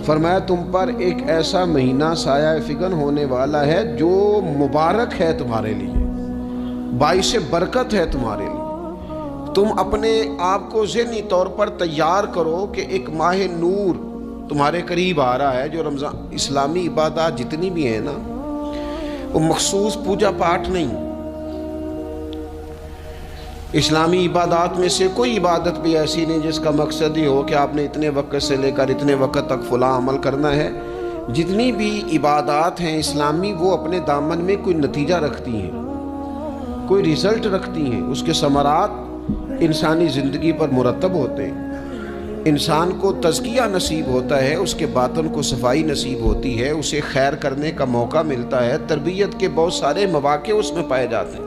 فرمایا تم پر ایک ایسا مہینہ سایہ فگن ہونے والا ہے جو مبارک ہے تمہارے لیے، باعث برکت ہے تمہارے لیے۔ تم اپنے آپ کو ذہنی طور پر تیار کرو کہ ایک ماہ نور تمہارے قریب آ رہا ہے۔ جو رمضان، اسلامی عبادات جتنی بھی ہیں نا، وہ مخصوص پوجا پاٹ نہیں۔ اسلامی عبادات میں سے کوئی عبادت بھی ایسی نہیں جس کا مقصد ہی ہو کہ آپ نے اتنے وقت سے لے کر اتنے وقت تک فلاں عمل کرنا ہے۔ جتنی بھی عبادات ہیں اسلامی، وہ اپنے دامن میں کوئی نتیجہ رکھتی ہیں، کوئی رزلٹ رکھتی ہیں، اس کے ثمرات انسانی زندگی پر مرتب ہوتے ہیں۔ انسان کو تزکیہ نصیب ہوتا ہے، اس کے باطن کو صفائی نصیب ہوتی ہے، اسے خیر کرنے کا موقع ملتا ہے، تربیت کے بہت سارے مواقع اس میں پائے جاتے ہیں،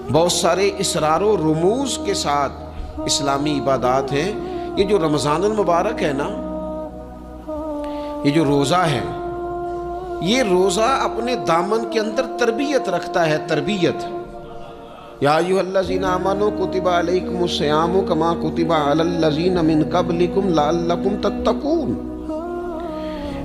بہت سارے اسرار و رموز کے ساتھ اسلامی عبادات ہیں۔ یہ جو رمضان المبارک ہے نا، یہ جو روزہ ہے، یہ روزہ اپنے دامن کے اندر تربیت رکھتا ہے، تربیت۔ یا ایھا الذین آمنوا کتب علیکم الصیام کما کتب علی الذین من قبلکم لعلکم تتقون۔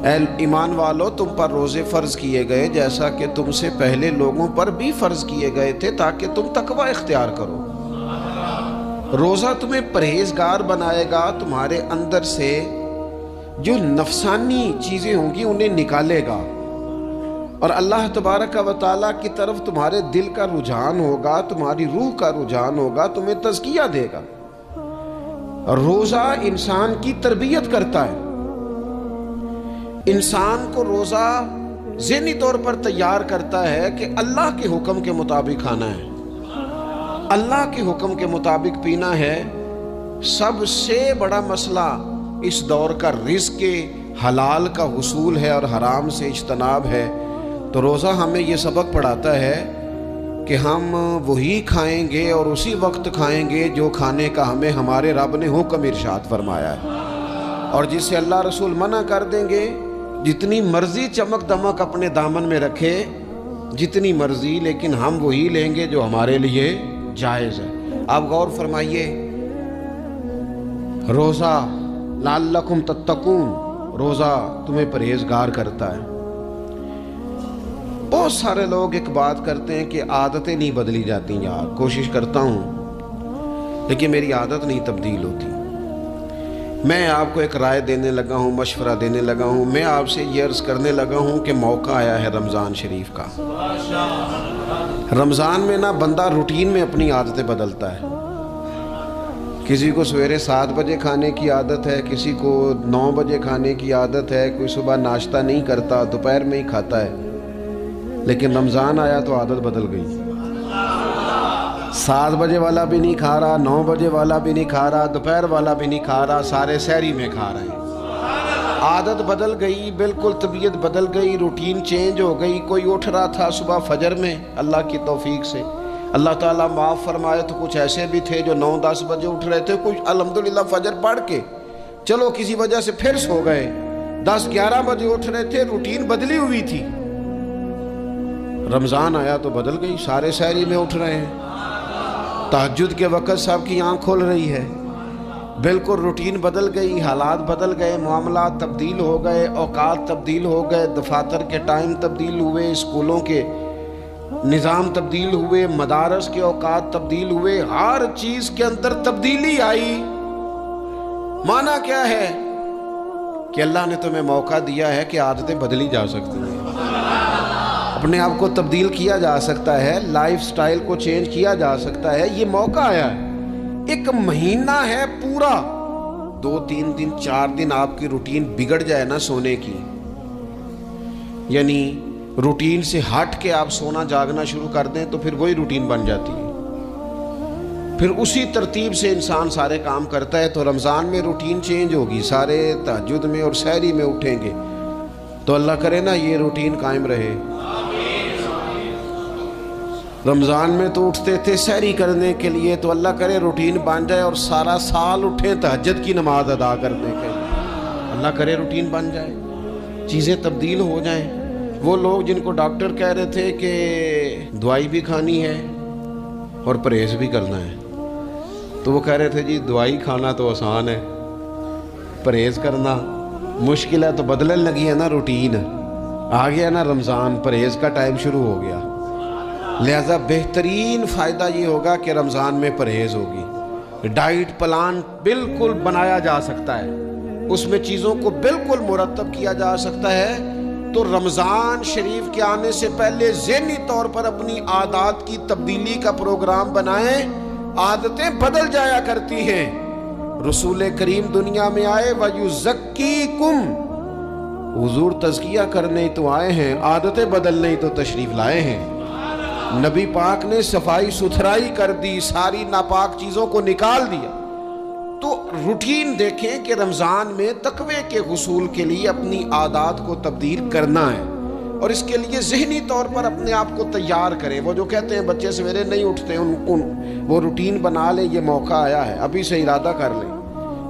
اے ایمان والو، تم پر روزے فرض کیے گئے جیسا کہ تم سے پہلے لوگوں پر بھی فرض کیے گئے تھے تاکہ تم تقوی اختیار کرو۔ روزہ تمہیں پرہیزگار بنائے گا، تمہارے اندر سے جو نفسانی چیزیں ہوں گی انہیں نکالے گا، اور اللہ تبارک و تعالیٰ کی طرف تمہارے دل کا رجحان ہوگا، تمہاری روح کا رجحان ہوگا، تمہیں تزکیہ دے گا۔ روزہ انسان کی تربیت کرتا ہے، انسان کو روزہ ذہنی طور پر تیار کرتا ہے کہ اللہ کے حکم کے مطابق کھانا ہے، اللہ کے حکم کے مطابق پینا ہے۔ سب سے بڑا مسئلہ اس دور کا رزق کے حلال کا حصول ہے اور حرام سے اجتناب ہے۔ تو روزہ ہمیں یہ سبق پڑھاتا ہے کہ ہم وہی کھائیں گے اور اسی وقت کھائیں گے جو کھانے کا ہمیں ہمارے رب نے حکم ارشاد فرمایا ہے، اور جس سے اللہ رسول منع کر دیں گے جتنی مرضی چمک دمک اپنے دامن میں رکھے، جتنی مرضی، لیکن ہم وہی لیں گے جو ہمارے لیے جائز ہے۔ آپ غور فرمائیے، روزہ لعلکم تتقون، روزہ تمہیں پرہیزگار کرتا ہے۔ بہت سارے لوگ ایک بات کرتے ہیں کہ عادتیں نہیں بدلی جاتی، یار کوشش کرتا ہوں لیکن میری عادت نہیں تبدیل ہوتی۔ میں آپ کو ایک رائے دینے لگا ہوں، مشورہ دینے لگا ہوں، میں آپ سے یہ عرض کرنے لگا ہوں کہ موقع آیا ہے رمضان شریف کا۔ رمضان میں نا بندہ روٹین میں اپنی عادتیں بدلتا ہے۔ کسی کو سویرے 7 بجے کھانے کی عادت ہے، کسی کو 9 بجے کھانے کی عادت ہے، کوئی صبح ناشتہ نہیں کرتا، دوپہر میں ہی کھاتا ہے۔ لیکن رمضان آیا تو عادت بدل گئی، 7 بجے والا بھی نہیں کھا رہا، 9 بجے والا بھی نہیں کھا رہا، دوپہر والا بھی نہیں کھا رہا، سارے سحری میں کھا رہے ہیں۔ عادت بدل گئی، بالکل طبیعت بدل گئی، روٹین چینج ہو گئی۔ کوئی اٹھ رہا تھا صبح فجر میں، اللہ کی توفیق سے اللہ تعالیٰ معاف فرمائے تو کچھ ایسے بھی تھے جو 9-10 بجے اٹھ رہے تھے، کچھ الحمدللہ فجر پڑھ کے چلو کسی وجہ سے پھر سو گئے، 10-11 بجے اٹھ رہے تھے، روٹین بدلی ہوئی تھی۔ رمضان آیا تو بدل گئی، سارے سحری میں اٹھ رہے ہیں، تہجد کے وقت سب کی آنکھ کھل رہی ہے، بالکل روٹین بدل گئی، حالات بدل گئے، معاملات تبدیل ہو گئے، اوقات تبدیل ہو گئے، دفاتر کے ٹائم تبدیل ہوئے، اسکولوں کے نظام تبدیل ہوئے، مدارس کے اوقات تبدیل ہوئے، ہر چیز کے اندر تبدیلی آئی۔ معنی کیا ہے کہ اللہ نے تمہیں موقع دیا ہے کہ عادتیں بدلی جا سکتی ہیں، اپنے آپ کو تبدیل کیا جا سکتا ہے، لائف سٹائل کو چینج کیا جا سکتا ہے۔ یہ موقع آیا ہے، ایک مہینہ ہے پورا، 2-3 دن 4 دن آپ کی روٹین بگڑ جائے نا سونے کی، یعنی روٹین سے ہٹ کے آپ سونا جاگنا شروع کر دیں تو پھر وہی روٹین بن جاتی ہے، پھر اسی ترتیب سے انسان سارے کام کرتا ہے۔ تو رمضان میں روٹین چینج ہوگی، سارے تہجد میں اور سحری میں اٹھیں گے، تو اللہ کرے نا یہ روٹین قائم رہے۔ رمضان میں تو اٹھتے تھے سحری کرنے کے لیے، تو اللہ کرے روٹین بن جائے اور سارا سال اٹھیں تہجد کی نماز ادا کرنے کے لیے، اللہ کرے روٹین بن جائے، چیزیں تبدیل ہو جائیں۔ وہ لوگ جن کو ڈاکٹر کہہ رہے تھے کہ دوائی بھی کھانی ہے اور پرہیز بھی کرنا ہے، تو وہ کہہ رہے تھے جی دوائی کھانا تو آسان ہے، پرہیز کرنا مشکل ہے تو بدلنے لگی ہے نا روٹین، آ گیا نا رمضان، پرہیز کا ٹائم شروع ہو گیا، لہذا بہترین فائدہ یہ ہوگا کہ رمضان میں پرہیز ہوگی، ڈائٹ پلان بالکل بنایا جا سکتا ہے، اس میں چیزوں کو بالکل مرتب کیا جا سکتا ہے۔ تو رمضان شریف کے آنے سے پہلے ذہنی طور پر اپنی عادات کی تبدیلی کا پروگرام بنائیں، عادتیں بدل جایا کرتی ہیں۔ رسول کریم دنیا میں آئے وَيُزَكِّيكُمْ، حضور تزکیہ کرنے تو آئے ہیں، عادتیں بدلنے تو تشریف لائے ہیں۔ نبی پاک نے صفائی ستھرائی کر دی، ساری ناپاک چیزوں کو نکال دیا۔ تو روٹین دیکھیں کہ رمضان میں تقوی کے حصول کے لیے اپنی عادات کو تبدیل کرنا ہے، اور اس کے لیے ذہنی طور پر اپنے آپ کو تیار کریں۔ وہ جو کہتے ہیں بچے سویرے نہیں اٹھتے، وہ روٹین بنا لیں، یہ موقع آیا ہے، ابھی سے ارادہ کر لیں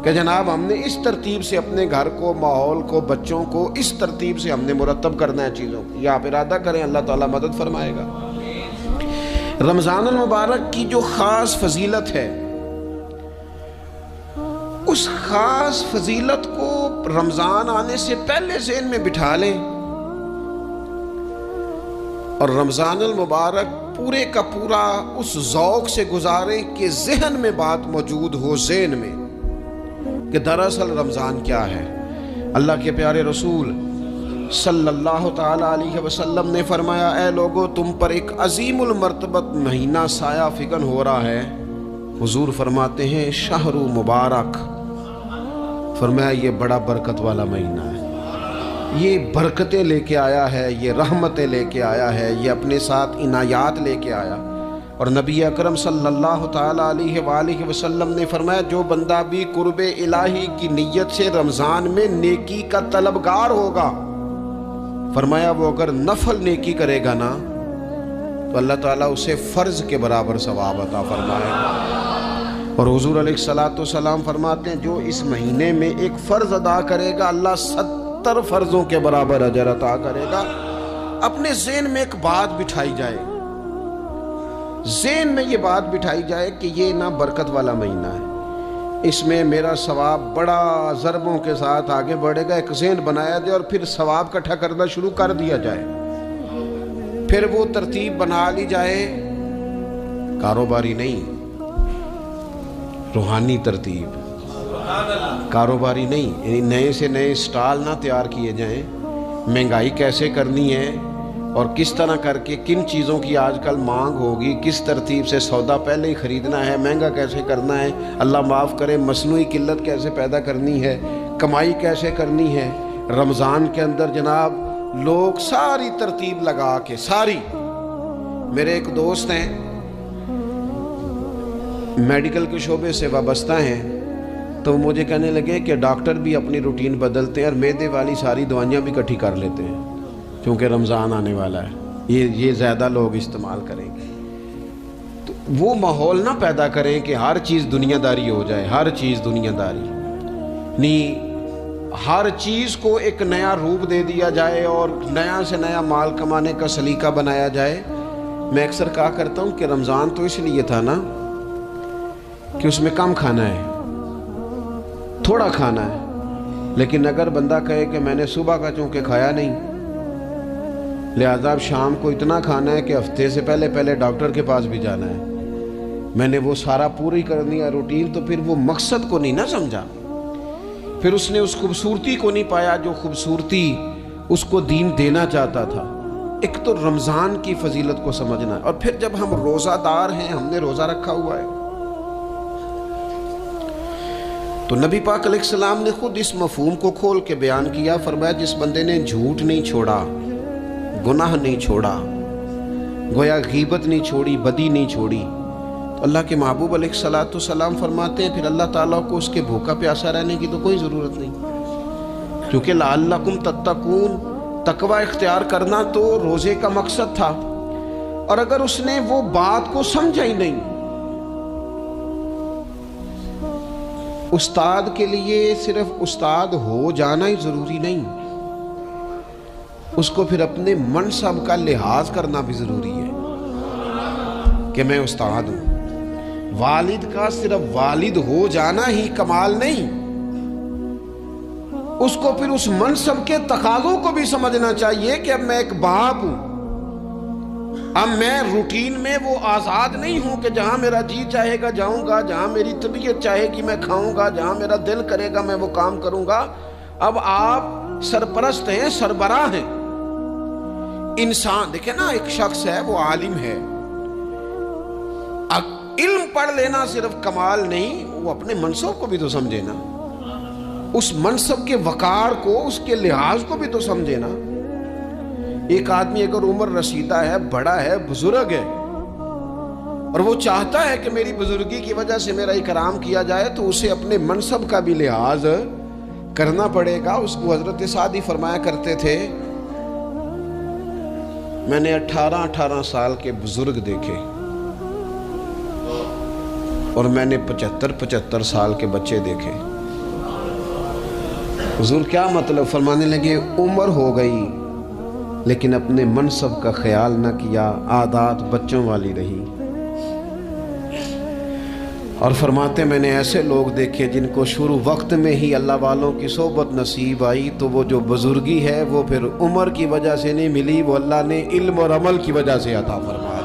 کہ جناب ہم نے اس ترتیب سے اپنے گھر کو، ماحول کو، بچوں کو اس ترتیب سے ہم نے مرتب کرنا ہے چیزوں کو۔ یہ آپ ارادہ کریں، اللہ تعالیٰ مدد فرمائے گا۔ رمضان المبارک کی جو خاص فضیلت ہے، اس خاص فضیلت کو رمضان آنے سے پہلے ذہن میں بٹھا لیں، اور رمضان المبارک پورے کا پورا اس ذوق سے گزاریں کہ ذہن میں بات موجود ہو، ذہن میں کہ دراصل رمضان کیا ہے۔ اللہ کے پیارے رسول صلی اللہ تعالی علیہ وسلم نے فرمایا، اے لوگو تم پر ایک عظیم المرتبت مہینہ سایہ فگن ہو رہا ہے۔ حضور فرماتے ہیں شہر مبارک، فرمایا یہ بڑا برکت والا مہینہ ہے، یہ برکتیں لے کے آیا ہے، یہ رحمتیں لے کے آیا ہے، یہ اپنے ساتھ عنایات لے کے آیا۔ اور نبی اکرم صلی اللہ تعالی علیہ وآلہ وسلم نے فرمایا، جو بندہ بھی قرب الہی کی نیت سے رمضان میں نیکی کا طلبگار ہوگا، فرمایا وہ اگر نفل نیکی کرے گا نا تو اللہ تعالیٰ اسے فرض کے برابر ثواب عطا فرمائے گا۔ اور حضور علیہ السلام فرماتے ہیں جو اس مہینے میں ایک فرض ادا کرے گا، اللہ 70 فرضوں کے برابر اجر عطا کرے گا۔ اپنے ذہن میں ایک بات بٹھائی جائے، ذہن میں یہ بات بٹھائی جائے کہ یہ نا برکت والا مہینہ ہے، اس میں میرا ثواب بڑا ضربوں کے ساتھ آگے بڑھے گا۔ ایک ذہن بنایا جائے اور پھر ثواب اکٹھا کرنا شروع کر دیا جائے، پھر وہ ترتیب بنا لی جائے، کاروباری نہیں، روحانی ترتیب، کاروباری نہیں، یعنی نئے سے نئے سٹال نہ تیار کیے جائیں، مہنگائی کیسے کرنی ہے اور کس طرح کر کے کن چیزوں کی آج کل مانگ ہوگی، کس ترتیب سے سودا پہلے ہی خریدنا ہے، مہنگا کیسے کرنا ہے، اللہ معاف کرے مصنوعی قلت کیسے پیدا کرنی ہے، کمائی کیسے کرنی ہے۔ رمضان کے اندر جناب لوگ ساری ترتیب لگا کے، ساری، میرے ایک دوست ہیں میڈیکل کے شعبے سے وابستہ ہیں، تو مجھے کہنے لگے کہ ڈاکٹر بھی اپنی روٹین بدلتے ہیں اور معدے والی ساری دوائیاں بھی اکٹھی کر لیتے ہیں کیونکہ رمضان آنے والا ہے، یہ زیادہ لوگ استعمال کریں گے۔ تو وہ ماحول نہ پیدا کریں کہ ہر چیز دنیا داری ہو جائے، ہر چیز دنیا داری نہیں، ہر چیز کو ایک نیا روپ دے دیا جائے اور نیا سے نیا مال کمانے کا سلیقہ بنایا جائے۔ میں اکثر کہا کرتا ہوں کہ رمضان تو اس لیے تھا نا کہ اس میں کم کھانا ہے، تھوڑا کھانا ہے، لیکن اگر بندہ کہے کہ میں نے صبح کا چونکہ کھایا نہیں، لہذا اب شام کو اتنا کھانا ہے کہ ہفتے سے پہلے ڈاکٹر کے پاس بھی جانا ہے، میں نے وہ سارا پوری کرنی ہے روٹین، تو پھر وہ مقصد کو نہیں نہ سمجھا، پھر اس نے اس خوبصورتی کو نہیں پایا جو خوبصورتی اس کو دین دینا چاہتا تھا۔ ایک تو رمضان کی فضیلت کو سمجھنا، اور پھر جب ہم روزہ دار ہیں، ہم نے روزہ رکھا ہوا ہے، تو نبی پاک علیہ السلام نے خود اس مفہوم کو کھول کے بیان کیا، فرمایا جس بندے نے جھوٹ نہیں چھوڑا، گناہ نہیں چھوڑا، گویا غیبت نہیں چھوڑی، بدی نہیں چھوڑی، تو اللہ کے محبوب علیہ السلام فرماتے ہیں پھر اللہ تعالیٰ کو اس کے بھوکا پیاسا رہنے کی تو کوئی ضرورت نہیں، کیونکہ لعلکم تتقون، تقوی اختیار کرنا تو روزے کا مقصد تھا۔ اور اگر اس نے وہ بات کو سمجھا ہی نہیں، استاد کے لیے صرف استاد ہو جانا ہی ضروری نہیں، اس کو پھر اپنے منصب کا لحاظ کرنا بھی ضروری ہے کہ میں استاد ہوں۔ والد کا صرف والد ہو جانا ہی کمال نہیں، اس کو پھر اس منصب کے تقاضوں کو بھی سمجھنا چاہیے کہ اب میں ایک باپ ہوں، اب میں روٹین میں وہ آزاد نہیں ہوں کہ جہاں میرا جی چاہے گا جاؤں گا، جہاں میری طبیعت چاہے گی میں کھاؤں گا، جہاں میرا دل کرے گا میں وہ کام کروں گا۔ اب آپ سرپرست ہیں، سربراہ ہیں۔ انسان دیکھیں نا، ایک شخص ہے وہ عالم ہے، علم پڑھ لینا صرف کمال نہیں، وہ اپنے منصب کو بھی تو سمجھے نا، اس منصب کے وقار کو، اس کے لحاظ کو بھی تو سمجھے نا۔ ایک آدمی اگر عمر رسیدہ ہے، بڑا ہے، بزرگ ہے، اور وہ چاہتا ہے کہ میری بزرگی کی وجہ سے میرا اکرام کیا جائے، تو اسے اپنے منصب کا بھی لحاظ کرنا پڑے گا۔ اس کو حضرت سعدی فرمایا کرتے تھے، میں نے 18 سال کے بزرگ دیکھے اور میں نے 75 سال کے بچے دیکھے۔ حضور کیا مطلب؟ فرمانے لگے عمر ہو گئی لیکن اپنے منصب کا خیال نہ کیا، عادات بچوں والی رہی۔ اور فرماتے میں نے ایسے لوگ دیکھے جن کو شروع وقت میں ہی اللہ والوں کی صحبت نصیب آئی، تو وہ جو بزرگی ہے وہ پھر عمر کی وجہ سے نہیں ملی، وہ اللہ نے علم اور عمل کی وجہ سے عطا فرمایا۔